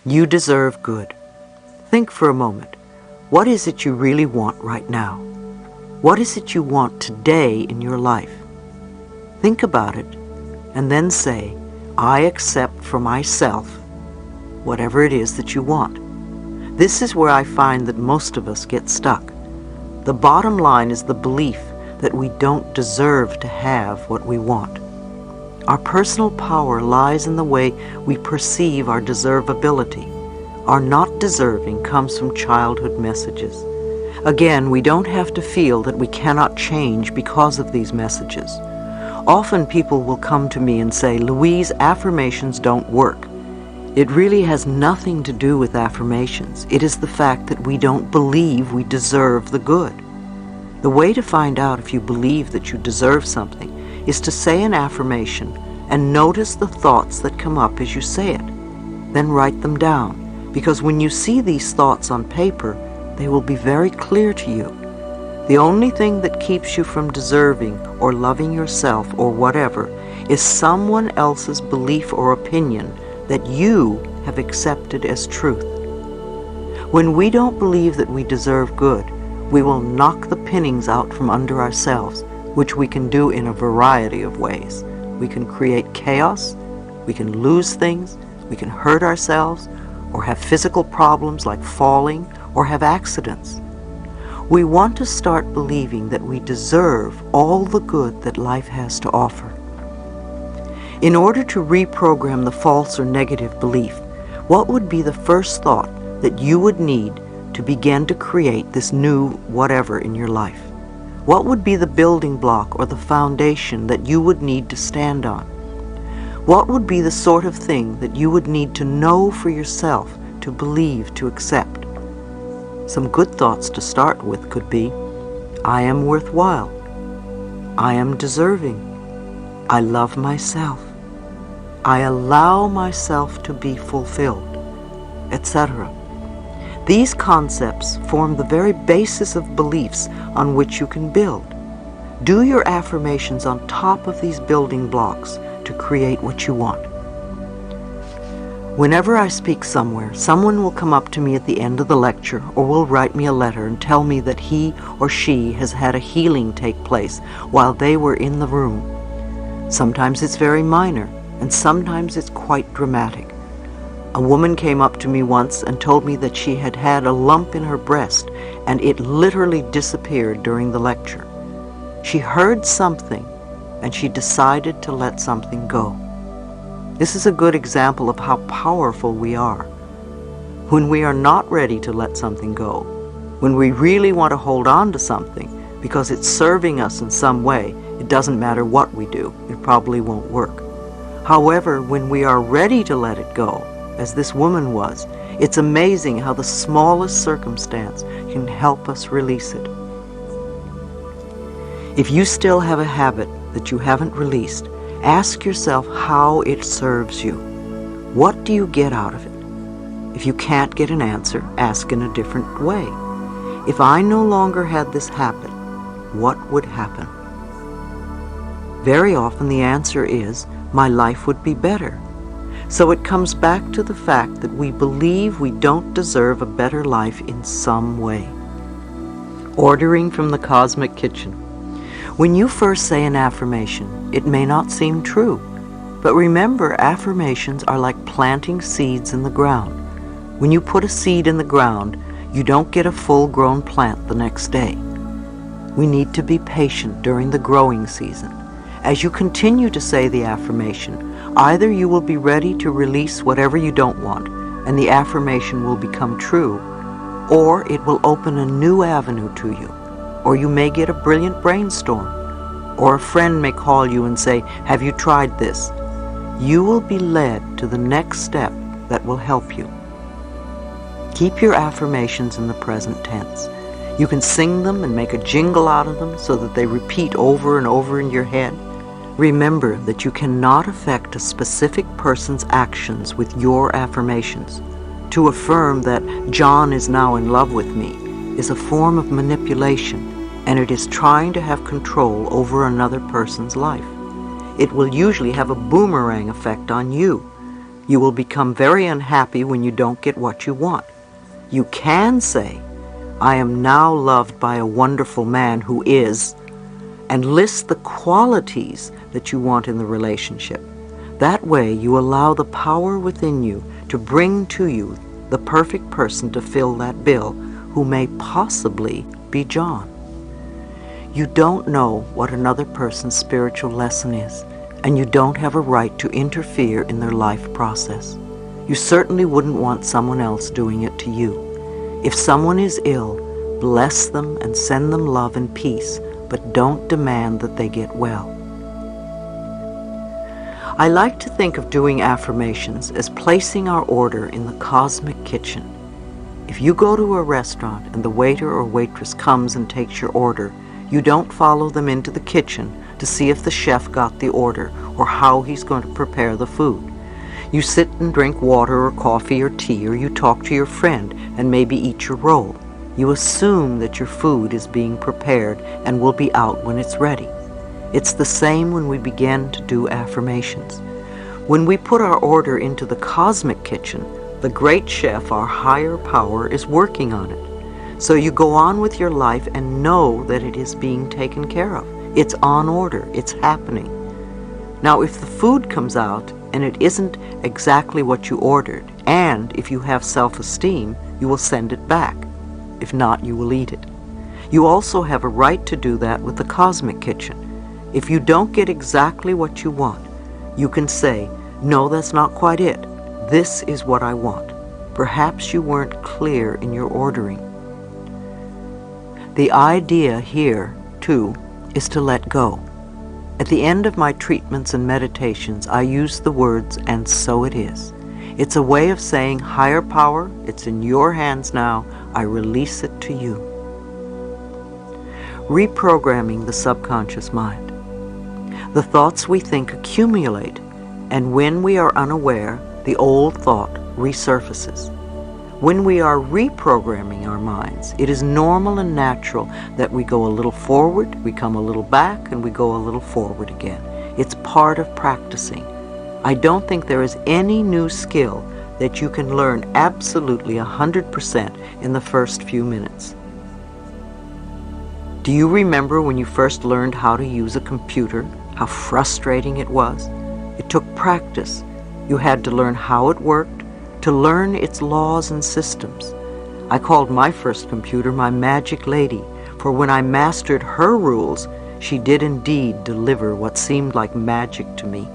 You deserve good. Think for a moment. What is it you really want right now? What is it you want today in your life? Think about it and then say, I accept for myself whatever it is that you want. This is where I find that most of us get stuck. The bottom line is the belief that we don't deserve to have what we want. Our personal power lies in the way we perceive our deservability. Our not deserving comes from childhood messages. Again, we don't have to feel that we cannot change because of these messages. Often people will come to me and say, Louise, affirmations don't work. It really has nothing to do with affirmations. It is the fact that we don't believe we deserve the good. The way to find out if you believe that you deserve something is to say an affirmation and notice the thoughts that come up as you say it. Then write them down, because when you see these thoughts on paper, they will be very clear to you. The only thing that keeps you from deserving or loving yourself or whatever is someone else's belief or opinion that you have accepted as truth. When we don't believe that we deserve good, we will knock the pinnings out from under ourselves, which we can do in a variety of ways. We can create chaos, we can lose things, we can hurt ourselves, or have physical problems like falling, or have accidents. We want to start believing that we deserve all the good that life has to offer. In order to reprogram the false or negative belief, what would be the first thought that you would need to begin to create this new whatever in your life? What would be the building block or the foundation that you would need to stand on? What would be the sort of thing that you would need to know for yourself, to believe, to accept? Some good thoughts to start with could be, I am worthwhile. I am deserving. I love myself. I allow myself to be fulfilled, etc. These concepts form the very basis of beliefs on which you can build. Do your affirmations on top of these building blocks to create what you want. Whenever I speak somewhere, someone will come up to me at the end of the lecture or will write me a letter and tell me that he or she has had a healing take place while they were in the room. Sometimes it's very minor, and sometimes it's quite dramatic. A woman came up to me once and told me that she had had a lump in her breast and it literally disappeared during the lecture. She heard something and she decided to let something go. This is a good example of how powerful we are. When we are not ready to let something go, when we really want to hold on to something because it's serving us in some way, it doesn't matter what we do, it probably won't work. However, when we are ready to let it go, as this woman was, it's amazing how the smallest circumstance can help us release it. If you still have a habit that you haven't released, ask yourself how it serves you. What do you get out of it? If you can't get an answer, ask in a different way. If I no longer had this habit, what would happen? Very often the answer is, my life would be better. So it comes back to the fact that we believe we don't deserve a better life in some way. Ordering from the cosmic kitchen. When you first say an affirmation, it may not seem true. But remember, affirmations are like planting seeds in the ground. When you put a seed in the ground, you don't get a full-grown plant the next day. We need to be patient during the growing season. As you continue to say the affirmation, either you will be ready to release whatever you don't want, and the affirmation will become true, or it will open a new avenue to you, or you may get a brilliant brainstorm, or a friend may call you and say, have you tried this? You will be led to the next step that will help you. Keep your affirmations in the present tense. You can sing them and make a jingle out of them so that they repeat over and over in your head. Remember that you cannot affect a specific person's actions with your affirmations. To affirm that John is now in love with me is a form of manipulation, and it is trying to have control over another person's life. It will usually have a boomerang effect on you. You will become very unhappy when you don't get what you want. You can say, I am now loved by a wonderful man who is, and list the qualities that you want in the relationship. That way you allow the power within you to bring to you the perfect person to fill that bill, who may possibly be John. You don't know what another person's spiritual lesson is, and you don't have a right to interfere in their life process. You certainly wouldn't want someone else doing it to you. If someone is ill, bless them and send them love and peace, but don't demand that they get well. I like to think of doing affirmations as placing our order in the cosmic kitchen. If you go to a restaurant and the waiter or waitress comes and takes your order, you don't follow them into the kitchen to see if the chef got the order or how he's going to prepare the food. You sit and drink water or coffee or tea, or you talk to your friend and maybe eat your roll. You assume that your food is being prepared and will be out when it's ready. It's the same when we begin to do affirmations. When we put our order into the cosmic kitchen, the great chef, our higher power, is working on it. So you go on with your life and know that it is being taken care of. It's on order. It's happening. Now, if the food comes out and it isn't exactly what you ordered, and if you have self-esteem, you will send it back. If not, you will eat it. You also have a right to do that with the cosmic kitchen. If you don't get exactly what you want, you can say, no, that's not quite it. This is what I want. Perhaps you weren't clear in your ordering. The idea here, too, is to let go. At the end of my treatments and meditations, I use the words, and so it is. It's a way of saying, higher power, it's in your hands now, I release it to you. Reprogramming the subconscious mind. The thoughts we think accumulate, and when we are unaware, the old thought resurfaces. When we are reprogramming our minds, it is normal and natural that we go a little forward, we come a little back, and we go a little forward again. It's part of practicing. I don't think there is any new skill that you can learn absolutely 100% in the first few minutes. Do you remember when you first learned how to use a computer, how frustrating it was? It took practice. You had to learn how it worked, to learn its laws and systems. I called my first computer my magic lady, for when I mastered her rules, she did indeed deliver what seemed like magic to me.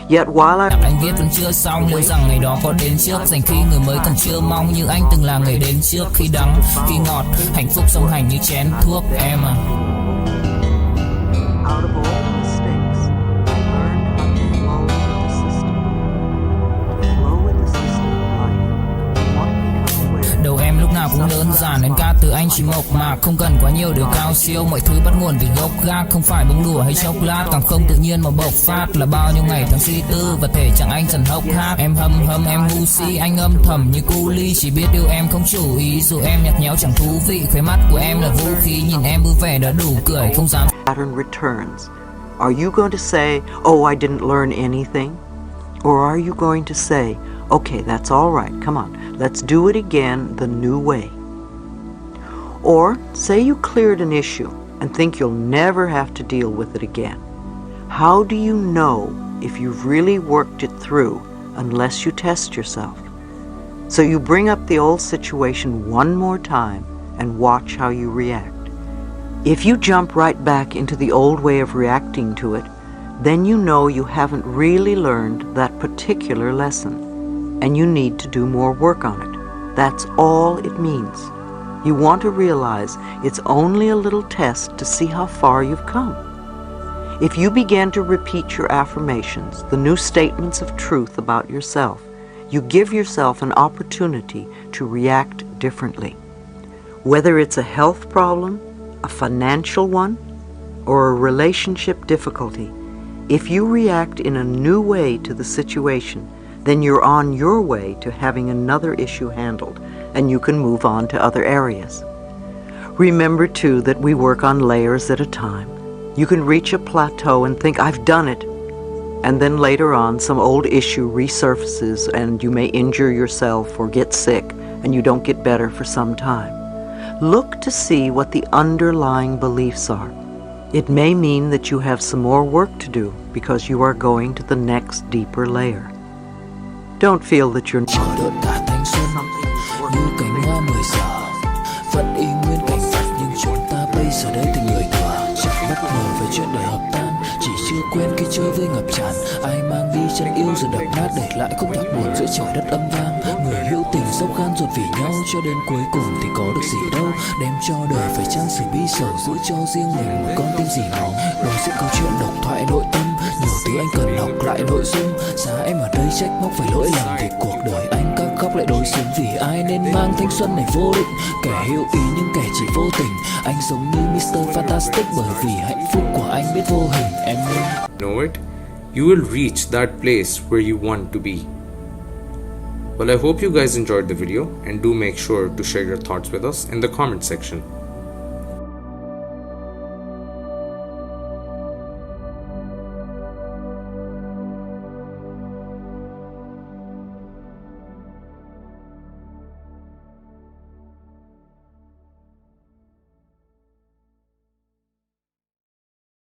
Yet while anh viết vẫn chưa xong, liệu rằng ngày đó có đến trước, dành khi người mới còn chưa mong như anh từng là người đến trước. Khi đắng, khi ngọt, hạnh phúc song hành như chén thuốc em à. Cũng đơn giản, em ca từ anh chỉ mộc mạc, không cần quá nhiều điều cao siêu. Mọi thứ bắt nguồn từ gốc gác, không phải bông đùa hay chốc lát, càng không tự nhiên mà bộc phát. Là bao nhiêu ngày tháng suy tư và thể chẳng anh dần hốc hác. Em hâm hâm em ngu si, anh âm thầm như cu ly, chỉ biết yêu em không chủ ý. Dù em nhạt nhẽo chẳng thú vị, khóe mắt của em là vũ khí, nhìn em vui vẻ đã đủ cười, không dám. Pattern returns. Are you going to say, oh, I didn't learn anything? Or are you going to say, okay, that's all right, come on, let's do it again the new way? Or say you cleared an issue and think you'll never have to deal with it again. How do you know if you've really worked it through unless you test yourself? So you bring up the old situation one more time and watch how you react. If you jump right back into the old way of reacting to it, then you know you haven't really learned that particular lesson, and you need to do more work on it. That's all it means. You want to realize it's only a little test to see how far you've come. If you begin to repeat your affirmations, the new statements of truth about yourself, you give yourself an opportunity to react differently. Whether it's a health problem, a financial one, or a relationship difficulty, if you react in a new way to the situation, then you're on your way to having another issue handled, and you can move on to other areas. Remember, too, that we work on layers at a time. You can reach a plateau and think, I've done it. and then later on some old issue resurfaces and you may injure yourself or get sick and you don't get better for some time. Look to see what the underlying beliefs are. It may mean that you have some more work to do because you are going to the next deeper layer. Don't feel that you're Chờ đợi cả thanh xuân như cánh hoa 10 giờ vẫn y nguyên cảnh vật, nhưng chúng ta bây giờ đây thành người thừa. Chẳng bất ngờ về chuyện đời hợp tan, chỉ chưa quen khi chơi với ngập tràn. Ai mang đi chân yêu rồi đập nát, để lại khúc nhạc buồn giữa trời đất âm vang. Người hữu tình dốc gan ruột vì nhau, cho đến cuối cùng thì có được gì đâu. Đem cho đời phải chăng sự bi sầu, giữ cho riêng mình một con tim dì máu. Nói sẽ câu chuyện độc thoại nội tâm, nhiều thứ anh cần học lại nội dung. Giá em ở đây trách móc phải lỗi lầm, vì cuộc đời anh các khóc lại đối xứng. Vì ai nên mang thanh xuân này vô định, kẻ hữu ý nhưng kẻ chỉ vô tình. Anh giống như Mr. Fantastic, bởi vì hạnh phúc của anh biết vô hình. Em know it, you will reach that place where you want to be. Well, I hope you guys enjoyed the video, and do make sure to share your thoughts with us in the comment section.